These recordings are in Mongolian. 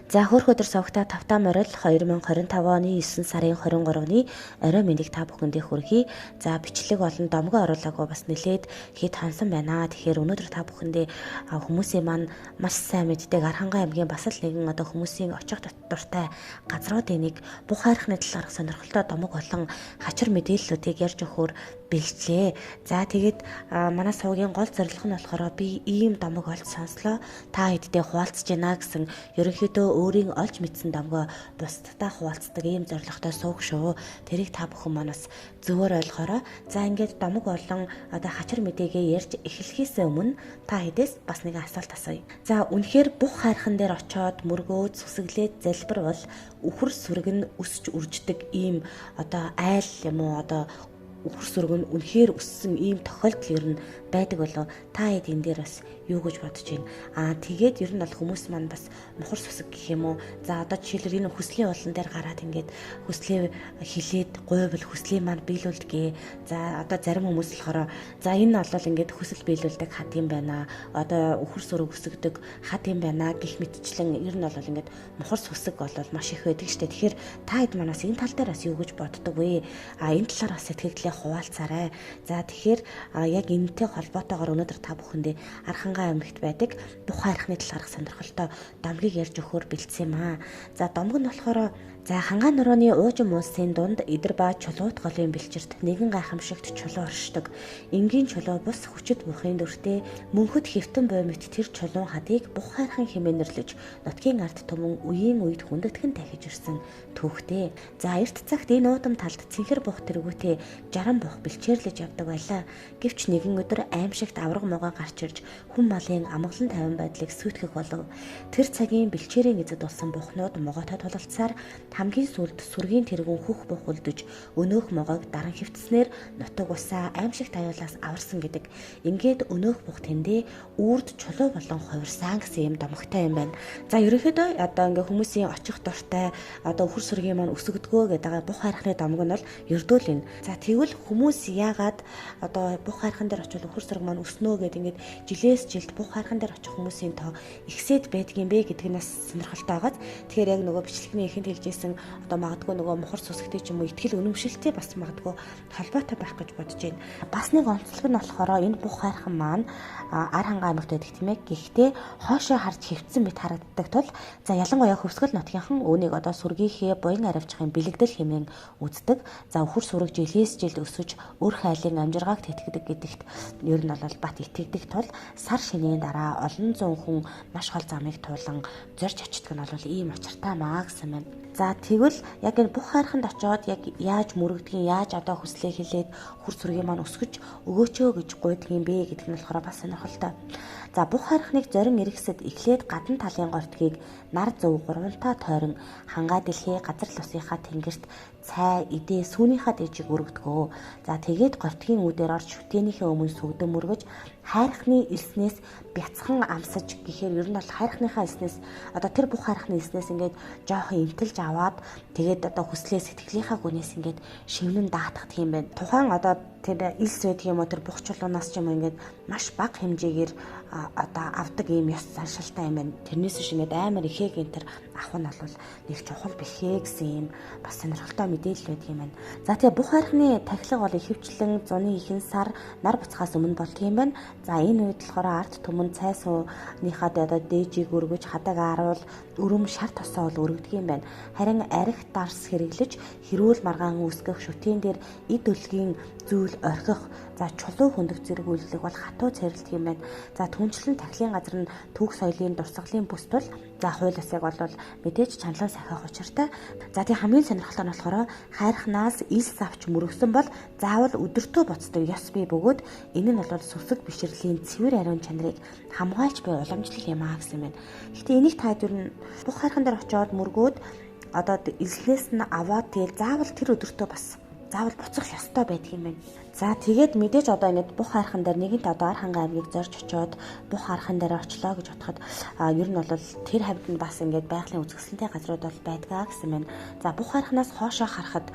За хөрх өдөр сувгата тавтаа морил 2025 оны 9 сарын 23-ны орой мэндийг та бүхэндээ хүргэе. За бичлэг болон домгоо оруулаагүй бас нэлээд хэд хансан байна. Тэгэхээр өнөөдөр та бүхэндээ хүмүүсийн маань маш сайн мэддэг Архангай аймгийн бас л нэгэн хүмүүсийн очих дуртай газруудын нэг бүх хайрхны талаарх сонирхолтой домог болон хачир мэдээллүүдийг ярьж өгөхөөр бэлтлээ. За тэгээд манай сувгийн гол зорилго нь болохоор би ийм домог олж сонслоо. Та хэддээ хуваалцж байна гэсэн ерөнхийдөө өөрийн олж мэдсэн домгоо бусдтай хуваалцдаг ийм зорилготой сууг шүү. Тэрийг та бүхэн маань бас зөвөр ойлгоорой. За ингээд домог болон хачир мэдээгээ ярьж эхлэхээс өмнө та хэдээс бас нэг асуулт асууя. За үнэхээр бүх хайрхан дээр очиод мөргөөд сүсэглээд залбирвал үхэр сүрэг нь өсч үрждэг ийм айл юм уу үхэр сүрэг нь үнэхээр өссөн ийм тохиолдол ер нь байдаг болов та хэд энэ дээр бас юу гэж бодож байна. Тэгээд ер нь бол хүмүүс маань бас мухар сүсэг гэх юм уу. За жишээлбэл энэ хүслийн улан дээр гараад ингээд хүслээ хилээд гуйвал хүслийн маань биелүүлдэгэ. За зарим хүмүүс болохоор за энэ бол ингээд хүсэл биелүүлдэг хат юм байна. Үхэр сүрэг өсгдөг хат юм байна гэх мэтчлэн ер нь бол ингээд мухар сүсэг бол маш их байдаг штэ. Тэгэхээр та хэд манаас энэ тал дээр бас юу гэж боддог вэ? Энэ талаар бас сэтгэлдээ хуваалцаарай. За тэгэхээр яг энэтэй холбоотойгоор өнөөдөр та бүхэндээ Архангай аймагт байдаг бүх хайрхны талаарх сонирхолтой домгийг ярьж өгөхөөр бэлдсэн юм аа. За домог нь болохоор Хангаан нурууны уужим улсын дунд идэр ба чулуут голын бэлчирт нэгэн гайхамшигт чулуу оршдог. Энгийн чулуу бус хүчит мөхийн дүртэй мөнхөд хэвтэн боомит тэр чулуун хадыг бүх хайрхан хэмээнэрлэж нутгийн ард түмэн үеийн үед хүндэтгэн тахиж ирсэн түүхтэй. За эрт цагт энэ уудам талд цэнхэр бух тэргүүтээ 60 бух бэлчээрлэж явдаг байлаа. Гэвч нэгэн өдөр аимшигт авраг могоо гарч ирж хүн малын амгалан тайван байдлыг сүйтгэх болов. Тэр цагийн бэлчээрийн эзэд болсон бухнууд могоотой тулалцсаар хамгийн сүүлд сүргийн тэргүүн хөх бух үлдэж өнөөх могоог даран хөвтснээр нутаг усаа аимшигт аюулаас аварсан гэдэг. Ингээд өнөөх бух тэндээ үрд чулуу болон хувирсан гэсэн юм домогтой юм байна. За ерөнхийдөө ингээ хүмүүсийн очих дуртай үхэр сүргийн маань өсөгдгөө гэдэг бух хайрхны домог нь бол ердөөл юм. За тэгвэл хүмүүс яагаад бух хайрхан дээр очивол үхэр сүрэг маань өснөө гэдэг ингээд жилээс жилд бух хайрхан дээр очих хүмүүсийн тоо ихсээд байдгийн бэ гэдгнээс сонирхолтой байгаад тэгэхээр яг нөгөө бичлэгний эхэнд хэлжсэн магадгүй нөгөө мухар сүсгтэй ч юм уу итгэл үнэмшилтэй бас магадгүй холбоотой байх гэж бодож байна. Бас нэг онцлог нь болохоор энэ бүх хайрхан маань Архангай аймагт байдаг тийм ээ. Гэхдээ хоошоо харж хэвцсэн мэт харагддаг тул ялангуяа Хөвсгөл нутгийнхан үүнийг сүргийнхээ буян аривчхын бэлэгдэл хэмээн үздэг. За үхэр сүрэг жилээс жилд өсөж өр хайлын амжиргааг тэтгэдэг гэдэгт ер нь бол бат итгэдэг тул сар шинийн дараа олон зуун хүн маш хол замыг туулан зорж очдөг нь бол ийм учиртай маа гэсэн байна. За тэгвэл яг энэ бүх хайрханд очиод яг яаж мөрөгдгийг яаж хүслээ хэлээд хүр сүргийн маань өсгөж өгөөчөө гэж гуйдаг юм бэ гэдэг нь болохоор бас сонирхолтой. За бүх хайрхныг зорин эргэсэд эхлээд гадна талын гортгийг нар зөв гурвантай тойрон хангаа дэлхий газар лусынхаа тэнгэрт цай идэ сүүнийхаа дэжиг өргөдгөө. За тэгээд гортгийн үүдээр орж шүтээнийхээ өмнө сүгдэн мөргөж хайрхны элснээс бяцхан амсаж гэхээр ер нь бол хайрхныхаа элснээс тэр бүх хайрхны элснээс ингээд жоохон имтэлж аваад тэгээд хүслээ сэтгэлийнхаа гүнээс ингээд шивнэн даатгах юм байна. Тухайн тэр элс байдаг юм уу тэр бүх чулуунаас ч юм ингээд маш бага хэмжээгээр авдаг ийм ёс заншилтай юм байна. Тэрнээс шиг ингээд амар ихэг энэ тэр авах нь бол нэг чухал бэхээ гэсэн юм бас сонирхолтой мэдээлэл байдаг юм байна. За тэгээ бүх хайрхны тахилга бол ихэвчлэн зуны ихэнх сар нар буцахаас өмнө болдог юм байна. За энэ үед болохоор ард түмэн цай сууныхаа дээжийг өргөж хадаг ааруул өрөм шар тосоо бол өргөдөг юм байна. Харин арх дарс хэрэглэж хэрүүл маргаан үүсгэх шүтэн дээр эд өлгийн зүйл орхих за чулуу хөндөг зэрэг үйлдэл бол хатуу царилт юм байна. За түнчлэн тахилын газар нь түүх соёлын дурсгалын бүс тул за хууль ёсыг бол мэдээж чанлан сахиах учиртай. За тийм хамгийн сонирхолтой нь болохоор хайрхнаас илс авч мөрөгсөн бол заавал өдөртөө буцдаг ёс бий бөгөөд энэ нь бол сүсэг бишрлийн цэвэр ариун чанарыг хамгаалж буй уламжлал юм аа гэсэн юм байна. Гэхдээ энийг та ер нь бүх хайрхан дээр очиод мөргөөд илснээс нь аваад тэгэл заавал тэр өдөртөө бас заавал буцах ёстой байдаг юм байна. За тэгээд мэдээж одоо ингээд бух хайрхан дээр нэгэнт одоо ар ханга аймгийг зорж очиод бух хайрхан дээр очлоо гэж бодоход ер нь бол тэр хавьд нь бас ингээд байгалийн үзэсгэлэнтэй газрууд бол байдгаа гэсэн байна. За бух хайрханаас хоошоо харахад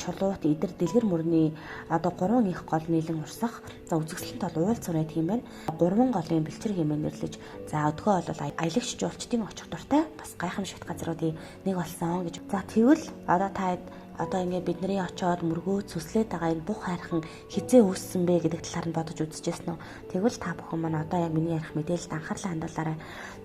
чулуут, идэр, дэлгэр мөрний одоо 3 их гол нийлэн урсах. За үзэсгэлэнт бол уул цар байдаг юм байна. 3 голын бэлчээр хэмээн нэрлэж. За өдгөө бол аялагч жуулчдын очих дуртай бас гайхамшигт газруудын нэг болсон гэж. За тэгвэл одоо ингээд бидний очоод мөргөө цүслээд байгаа энэ бух хайрхан хизээ үүссэн бэ гэдэг талаар нь бодож үзчихсэн үү. Тэгвэл та бүхэн маань одоо яг миний ярих мэдээлэлд анхаарлаа хандуулаарай.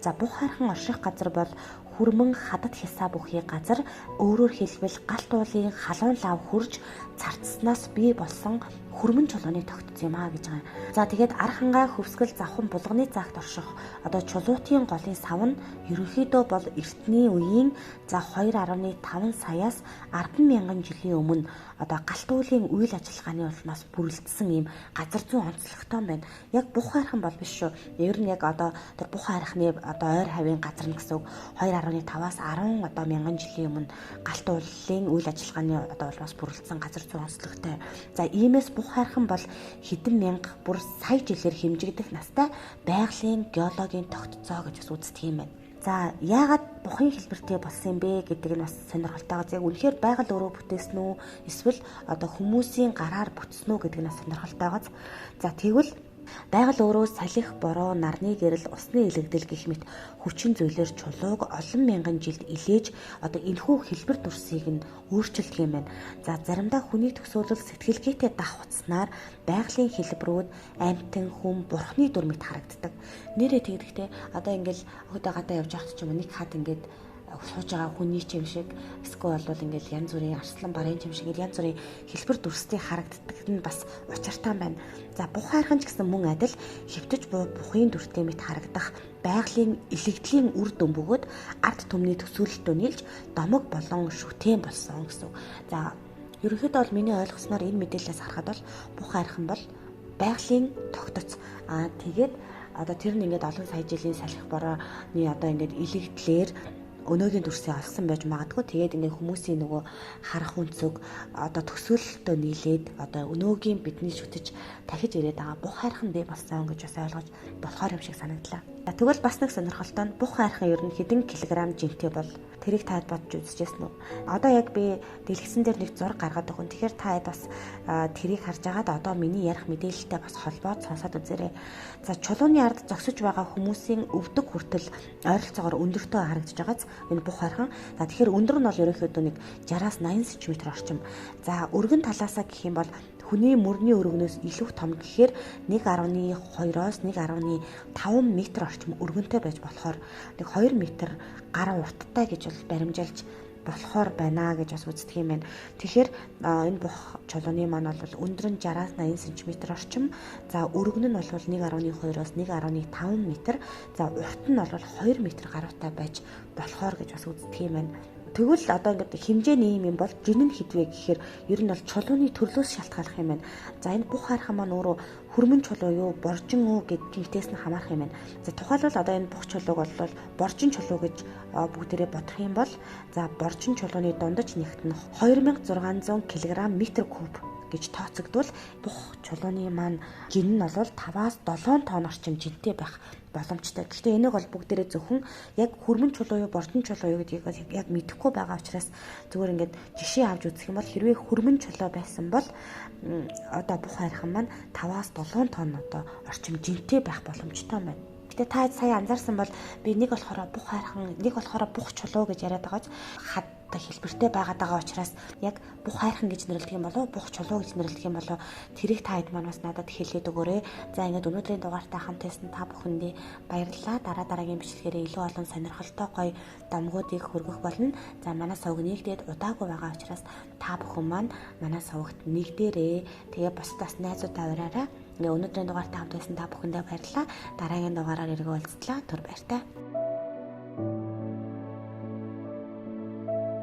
За бух хайрхан орших газар бол хүрмэн хадад хясаа бүхий газар, өөрөөр хэлбэл галт уулын халуун лав хурж царцснаас бий болсон хүрмэн чулууны тогтсон юм аа гэж байгаа. За тэгээд ар хангаа хөвсгөл завхан булганы цагт орших одоо чулуутын голын сав нь ерөнхийдөө бол эртний үеийн 2.5 саяас 10,000 жилийн өмнө одоо галт уулын үйл ажиллагааны улмаас бүрэлдсэн ийм газар зүйн онцлогтой байна. Яг бух хайрхан бол биш шүү. Ер нь яг одоо тэр бух хайрхны одоо ойр хавийн газар нь гэсэн үг 2.5-аас 10 одоо мянган жилийн өмнө галт уулын үйл ажиллагааны одоо улмаас бүрэлдсэн газар зүйн онцлогтой. За иймээс бух хайрхан бол хэдэн мянга бүр сая жилээр хэмжигдэх настай байгалийн геологийн тогтцоо гэж бас үздэг юм байна. За яагаад бухын хэлбэртэй болсон юм бэ гэдэг нь бас сонирхолтой байгаа. Яг үнэхээр байгаль өөрөө бүтээсэн үү эсвэл одоо хүмүүсийн гараар бүтсэн үү гэдэг нь бас сонирхолтой байгаа. За тэгвэл байгаль өөрөө салхи, бороо, нарны гэрэл, усны илэгдэл гэх мэт хүчин зүйлээр чулууг олон мянган жилд илээж одоо энэхүү хэлбэр дүрсийг нь өөрчилдөг юм байна. За заримдаа хүний төсөөлөл сэтгэлгээтэй дах утснаар байгалийн хэлбэрүүд амьтан, хүм, бурхны дүрмэд харагддаг. Нэрээ тэгдэхтэй одоо ингээл хөдөө гадаа явж байхад ч юм нэг хад ингээд сууж байгаа хүний юм шиг эсвэл бол ингээл янз бүрийн арслан барын юм шиг янз бүрийн хэлбэр дүрстэй харагддаг нь бас учиртай байна. За бух хайрхан ч гэсэн мөн адил хэвтэж буй бухын дүртэй мэт харагдах байгалийн илэгдлийн үр дүн бөгөөд ард түмний төсөөлөлтөө нийлж домог болон шүтэн болсон гэсэн. За ерөнхийдөө бол миний ойлгосноор энэ мэдээлэлээс харахад бол бух хайрхан бол байгалийн тогтоц. Тэгээд одоо тэр нь ингээд олон сая жилийн салхи борооны одоо ингээд илэгдлэр өнөөгийн дүрсээ олсон байж магадгүй. Тэгээд ингээ хүмүүсийн нөгөө харах үнцөг одоо төсөөлөлтөө нийлээд одоо өнөөгийн бидний шүтэж дахиж ирээд байгаа бух хайрхан бий болсон гэж бас ойлгож болохоор юм шиг санагдлаа. Тэгвэл бас нэг сонирхолтой нь бух хайрхан ер нь хэдэн килограмм жинтэй бол тэрийг таад бодж үзчихсэн үү? Одоо яг би дэлгэсэн дээр нэг зураг гаргаад өгөн. Тэгэхээр та бас тэрийг харж агаад одоо миний ярих мэдээлэлтэй бас холбоод сонсоод үзээрэй. За чулууны ард зогсож байгаа хүмүүсийн өвдөг хүртэл ойролцоогоор өндөртөө харагдаж байгааз энэ бух хайрхан. За тэгэхээр өндөр нь бол ерөнхийдөө нэг 60-аас 80 см орчим. За өргөн талаасаа гэх юм бол хүний мөрний өргөнөөс илүү том гэхээр 1.2-оос 1.5 м орчим өргөнтэй байж болохоор нэг 2 м гар урттай гэж бол баримжилж болохоор байна гэж бас үздэг юм байна. Тэгэхээр энэ бух чулууны маань бол өндөр нь 60-аас 80 см орчим. За өргөн нь бол 1.2-оос 1.5 м. За урт нь бол 2 м гаруйтай байж болохоор гэж бас үздэг юм байна. Тэгвэл одоо ингээд хэмжээний юм бол жинэн хідвэ гэхээр ер нь бол чулууны төрлөөс шалтгааллах юм байна. За энэ бух хайрхан маань өөрөө хүрмэн чулуу юу, боржин үү гэдгээс нь хамаарах юм байна. За тухайлбал одоо энэ бух чулууг бол боржин чулуу гэж бүгдээрээ бодох юм бол за боржин чулууны дундаж нэгт нь 2600 кг метр куб гэж тооцогдвол бух чулууны маань жин нь бол 5-аас 7 тонн орчим жинтэй байх боломжтой. Гэхдээ энийг бол бүгдээрээ зөвхөн яг хүрмэн чулуу юу, боржин чулуу юу гэдгийг яг мэдэхгүй байгаа учраас зүгээр ингээд жишээ авч үзэх юм бол хэрвээ хүрмэн чулуу байсан бол одоо бух хайрхан маань 5-аас 7 тонн одоо орчим жинтэй байх боломжтой байна. Гэтэ та сая анзаарсан бол би нэг болохоор бух хайрхан, нэг болохоор бух чулуу гэж яриад байгааз хад хэлбэртэй байгаад байгаа учраас яг бух хайрхан гэж нэрлэдэг юм болов, бух чулуу гэж нэрлэдэг юм болов, тэрийг та хэд маань бас надад хэлээд өгөөрэй. За ингээд өнөөдрийн дугаартай хамт байсан та бүхэндээ баярлалаа. Дараагийн бичлэгээрээ илүү олон сонирхолтой гоё домгуудыг хөргөх болно. За манай сувг нэгдээд удаагүй байгаа учраас та бүхэн маань манай сувгт нэгдээрээ. Тэгээ бас найзуудаа ураарай. Ингээ өнөөдрийн дугаартай хамт байсан та бүхэндээ баярлалаа. Дараагийн дугаараар эргүүлцлээ. Түр баяртай.